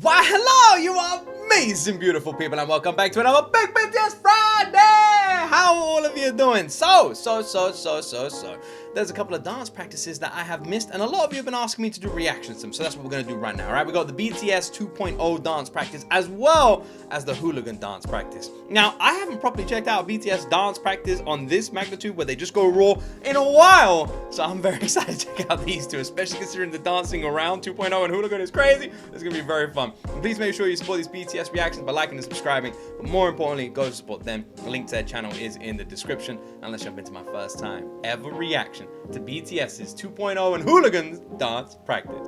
Why, hello, you amazing, beautiful people, and welcome back to another Big BTS Friday! How are all of you doing? So. There's a couple of dance practices that I have missed, and a lot of you have been asking me to do reactions to them, so that's what we're going to do right now, alright? We got the BTS 2.0 dance practice, as well as the Hooligan dance practice. Now, I haven't properly checked out BTS dance practice on this magnitude, where they just go raw, in a while, so I'm very excited to check out these two, especially considering the dancing around 2.0 and Hooligan is crazy. It's going to be very fun. And please make sure you support these BTS reactions by liking and subscribing, but more importantly, go support them. The link to their channel is in the description, and let's jump into my first time ever reaction to BTS's 2.0 and Hooligan's dance practice.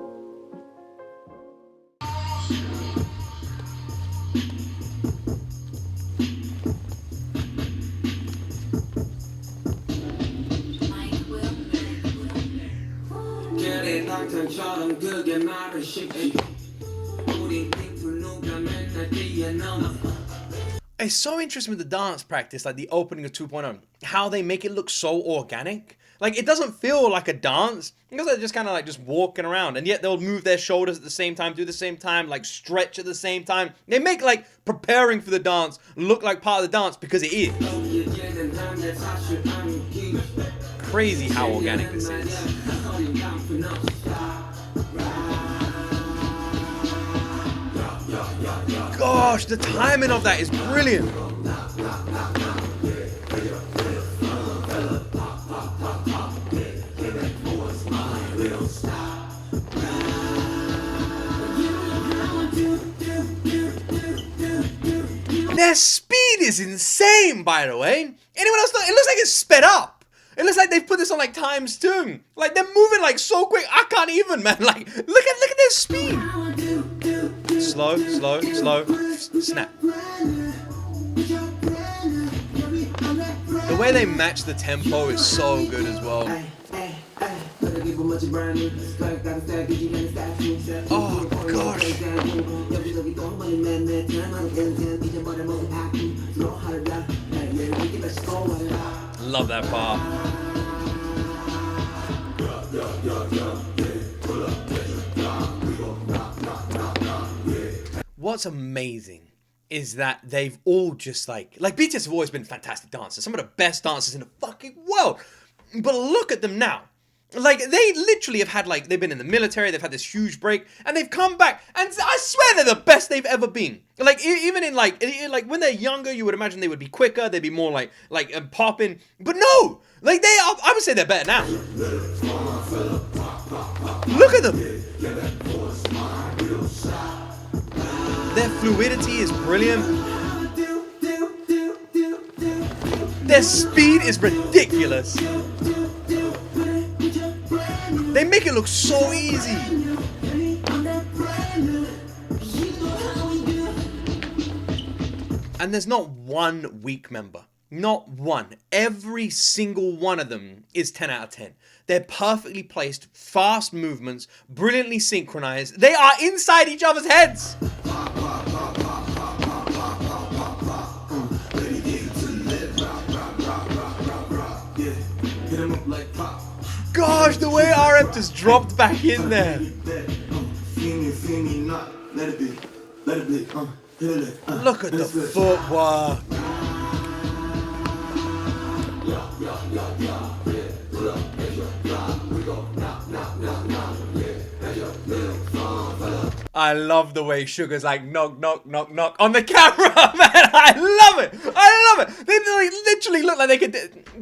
It's so interesting with the dance practice, like the opening of 2.0, how they make it look so organic. Like, it doesn't feel like a dance, because they're just kind of like just walking around, and yet they'll move their shoulders at the same time, do the same time, like stretch at the same time. They make like preparing for the dance look like part of the dance, because it is. Crazy how organic this is. Gosh, the timing of that is brilliant. Their speed is insane, by the way. Anyone else know? It looks like it's sped up. It looks like they've put this on like ×2. Like, they're moving like so quick. I can't even, man. Like, look at their speed. Slow, snap. The way they match the tempo is so good as well. Oh gosh. Love that part. What's amazing is that they've all just like BTS have always been fantastic dancers, some of the best dancers in the fucking world. But look at them now. Like, they literally have had, like, they've been in the military, they've had this huge break, and they've come back, and I swear they're the best they've ever been. Like, even in, like when they're younger, you would imagine they would be quicker, they'd be more, like popping, but no! Like, they are, I would say they're better now. Look at them! Their fluidity is brilliant. Their speed is ridiculous. They make it look so easy. And there's not one weak member. Not one. Every single one of them is 10 out of 10. They're perfectly placed, fast movements, brilliantly synchronized. They are inside each other's heads. Gosh, the way RM just dropped back in there. Look at the footwork. I love the way Sugar's like knock, knock, knock, knock on the camera, man. I love it. I love it. They literally look like they could.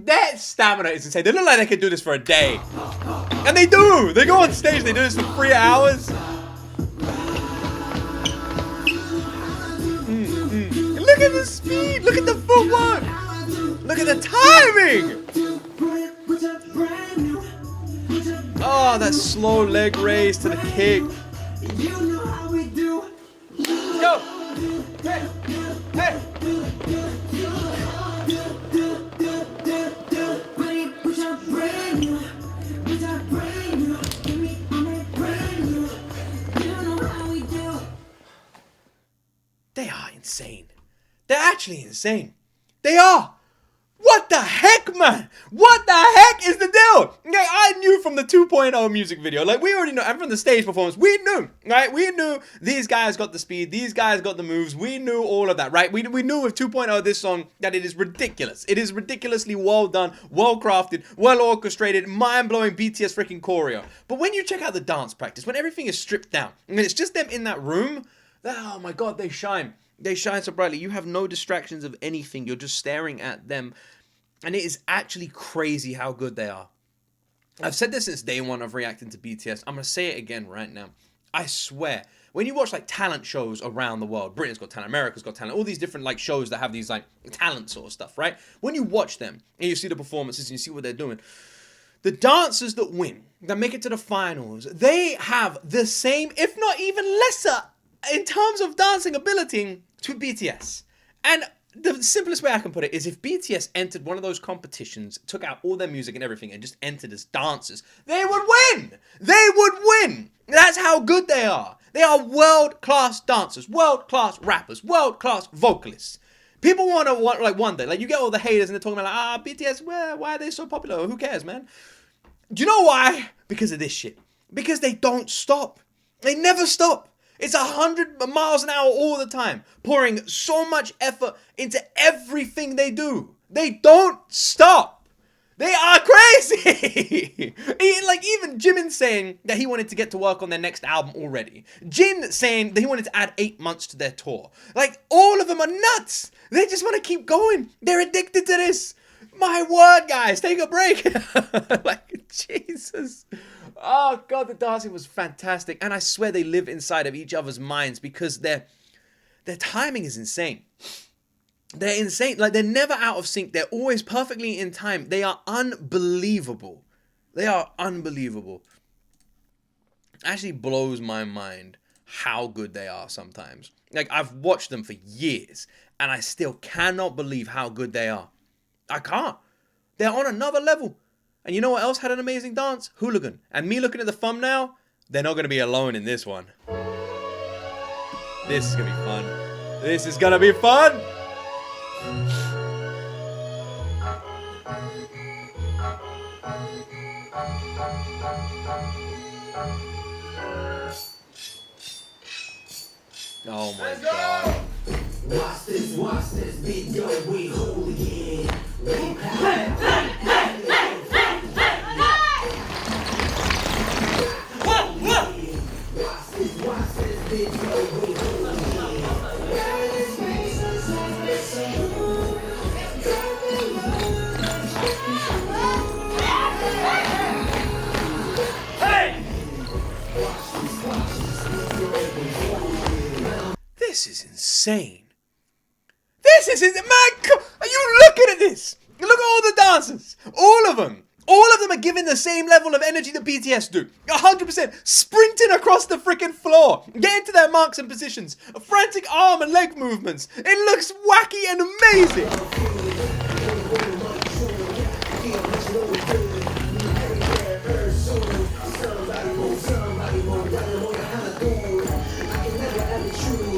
Their stamina is insane. They look like they could do this for a day, and they do. They go on stage. They do this for 3 hours. Look at the speed. Look at the footwork. Look at the timing. Oh, that slow leg raise to the kick. Go! Hey! Hey! They are insane. They're actually insane. They are. What the heck, man? What the heck is the deal? Like, I knew from the 2.0 music video, like we already know, and from the stage performance, we knew, right? We knew these guys got the speed, these guys got the moves, we knew all of that, right? We knew with 2.0, this song, that it is ridiculous. It is ridiculously well done, well crafted, well orchestrated, mind-blowing BTS freaking choreo. But when you check out the dance practice, when everything is stripped down, and it's just them in that room, oh my God, they shine. They shine so brightly. You have no distractions of anything. You're just staring at them. And it is actually crazy how good they are. I've said this since day one of reacting to BTS. I'm going to say it again right now. I swear, when you watch like talent shows around the world, Britain's Got Talent, America's Got Talent, all these different like shows that have these like talent sort of stuff, right? When you watch them and you see the performances and you see what they're doing, the dancers that win, that make it to the finals, they have the same, if not even lesser, in terms of dancing ability to BTS. And the simplest way I can put it is if BTS entered one of those competitions, took out all their music and everything, and just entered as dancers, they would win! They would win! That's how good they are. They are world-class dancers, world-class rappers, world-class vocalists. People want to wonder, like you get all the haters and they're talking about like, BTS, why are they so popular? Who cares, man? Do you know why? Because of this shit. Because they don't stop. They never stop. It's 100 miles an hour all the time, pouring so much effort into everything they do. They don't stop. They are crazy. Like even Jimin saying that he wanted to get to work on their next album already. Jin saying that he wanted to add 8 months to their tour. Like all of them are nuts. They just want to keep going. They're addicted to this. My word, guys, take a break. Like, Jesus. Oh, God, the dancing was fantastic. And I swear they live inside of each other's minds because their timing is insane. They're insane. Like, they're never out of sync. They're always perfectly in time. They are unbelievable. They are unbelievable. It actually blows my mind how good they are sometimes. Like, I've watched them for years, and I still cannot believe how good they are. I can't. They're on another level. And you know what else had an amazing dance? Hooligan. And me looking at the thumbnail, they're not going to be alone in this one. This is going to be fun. This is going to be fun. Oh my God. Watch this video, we hooligan. This is insane. This is insane. Man, are you looking at this? Look at all the dancers. All of them. All of them are giving the same level of energy that BTS do. 100%. Sprinting across the freaking floor. Getting to their marks and positions. Frantic arm and leg movements. It looks wacky and amazing.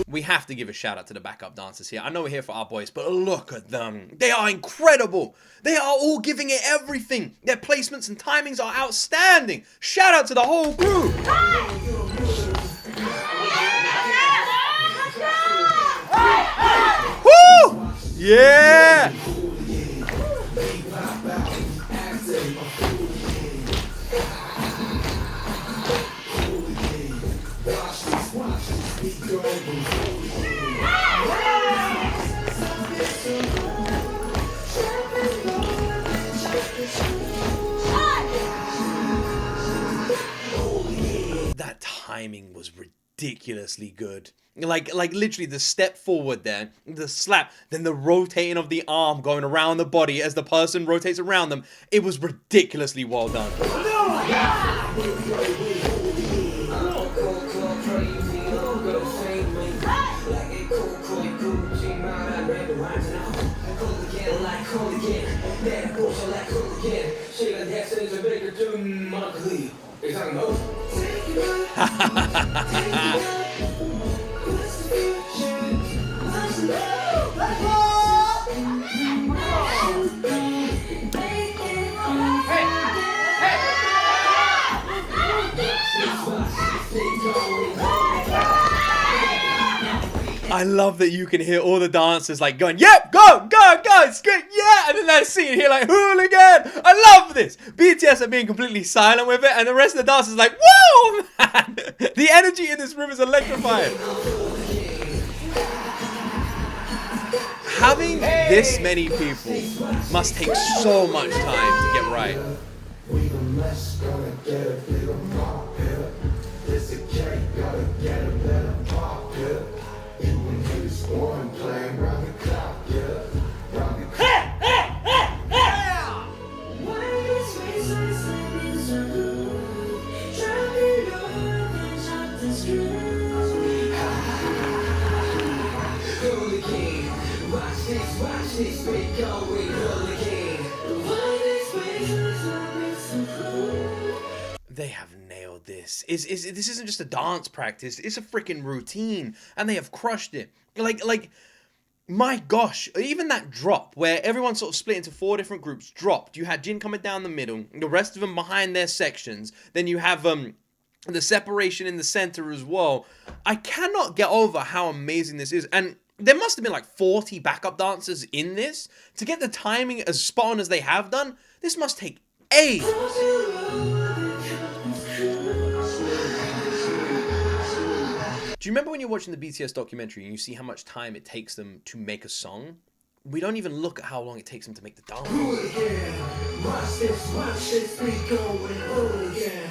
We have to give a shout out to the backup dancers here. I know we're here for our boys, but look at them. They are incredible. They are all giving it everything. Their placements and timings are outstanding. Shout out to the whole group. Woo! Yeah! That timing was ridiculously good. Like literally the step forward there, the slap, then the rotating of the arm going around the body as the person rotates around them. It was ridiculously well done. I love that you can hear all the dancers like going, yep, go, go, go, it's good, yeah, and then that scene here like, hooligan, I love this. BTS are being completely silent with it, and the rest of the dancers like, whoa, man. The energy in this room is electrifying. Having this many people must take so much time to get right. They have nailed this. This isn't just a dance practice. It's a freaking routine, and they have crushed it. Like, my gosh, even that drop where everyone sort of split into 4 different groups dropped. You had Jin coming down the middle, the rest of them behind their sections. Then you have the separation in the center as well. I cannot get over how amazing this is, and there must have been like 40 backup dancers in this to get the timing as spot on as they have done. This must take ages. Do you remember when you're watching the BTS documentary and you see how much time it takes them to make a song? We don't even look at how long it takes them to make the dance. Watch this, we going hooligan.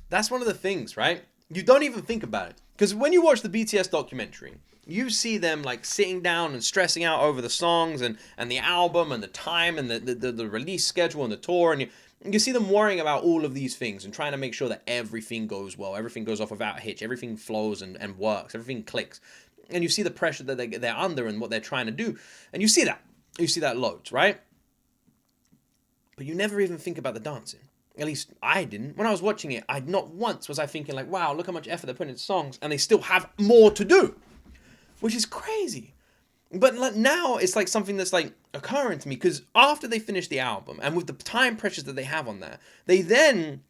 That's one of the things, right? You don't even think about it. Because when you watch the BTS documentary, you see them like sitting down and stressing out over the songs and the album and the time and the release schedule and the tour, and you see them worrying about all of these things and trying to make sure that everything goes well, everything goes off without a hitch, everything flows and works, everything clicks. And you see the pressure that they're under and what they're trying to do. And you see that loads, right? But you never even think about the dancing. At least I didn't. When I was watching it, not once was I thinking like, wow, look how much effort they're putting into songs, and they still have more to do, which is crazy. But now it's like something that's like occurring to me, because after they finish the album and with the time pressures that they have on that, they then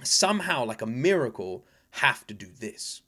somehow, like a miracle, have to do this.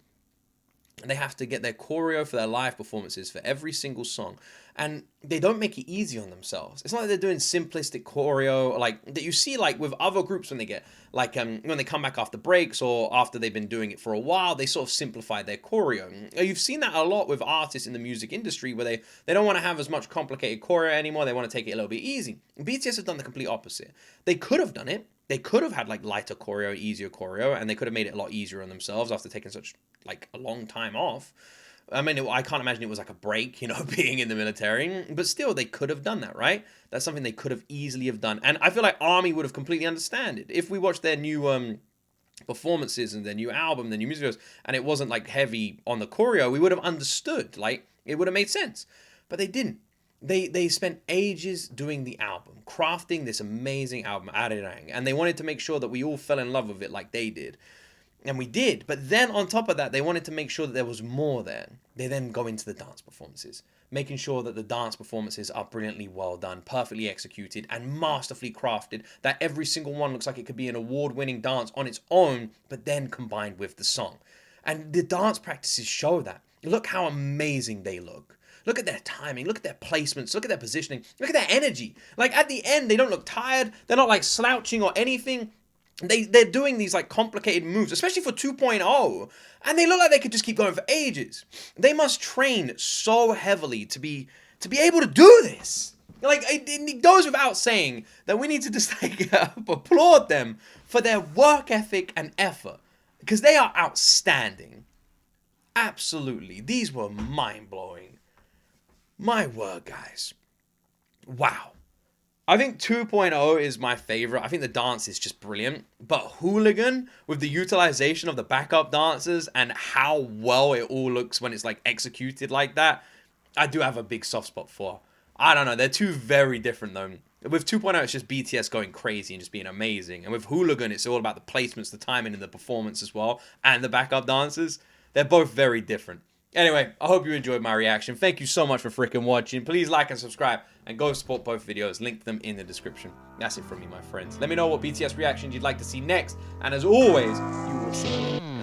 And they have to get their choreo for their live performances for every single song. And they don't make it easy on themselves. It's not like they're doing simplistic choreo like that you see like with other groups when they get like when they come back after breaks or after they've been doing it for a while, they sort of simplify their choreo. You've seen that a lot with artists in the music industry where they don't want to have as much complicated choreo anymore. They want to take it a little bit easy. BTS have done the complete opposite. They could have done it. They could have had like lighter choreo, easier choreo, and they could have made it a lot easier on themselves after taking such like a long time off. I mean, I can't imagine it was like a break, you know, being in the military, but still they could have done that, right? That's something they could have easily have done. And I feel like ARMY would have completely understand it. If we watched their new performances and their new album, their new music videos, and it wasn't like heavy on the choreo, we would have understood, like it would have made sense, but they didn't. They spent ages doing the album, crafting this amazing album, Arirang, and they wanted to make sure that we all fell in love with it like they did. And we did. But then on top of that, they wanted to make sure that there was more there. They then go into the dance performances, making sure that the dance performances are brilliantly well done, perfectly executed, and masterfully crafted, that every single one looks like it could be an award-winning dance on its own, but then combined with the song. And the dance practices show that. Look how amazing they look. Look at their timing, look at their placements, look at their positioning, look at their energy. Like at the end, they don't look tired, they're not like slouching or anything. They're doing these like complicated moves, especially for 2.0, and they look like they could just keep going for ages. They must train so heavily to be able to do this. Like it goes without saying that we need to just like applaud them for their work ethic and effort, because they are outstanding. Absolutely, these were mind-blowing. My word, guys. Wow. I think 2.0 is my favorite. I think the dance is just brilliant. But Hooligan, with the utilization of the backup dancers and how well it all looks when it's like executed like that, I do have a big soft spot for. I don't know. They're two very different though. With 2.0, it's just BTS going crazy and just being amazing. And with Hooligan, it's all about the placements, the timing, and the performance as well. And the backup dancers. They're both very different. Anyway, I hope you enjoyed my reaction. Thank you so much for freaking watching. Please like and subscribe and go support both videos. Link them in the description. That's it from me, my friends. Let me know what BTS reactions you'd like to see next. And as always, you will see.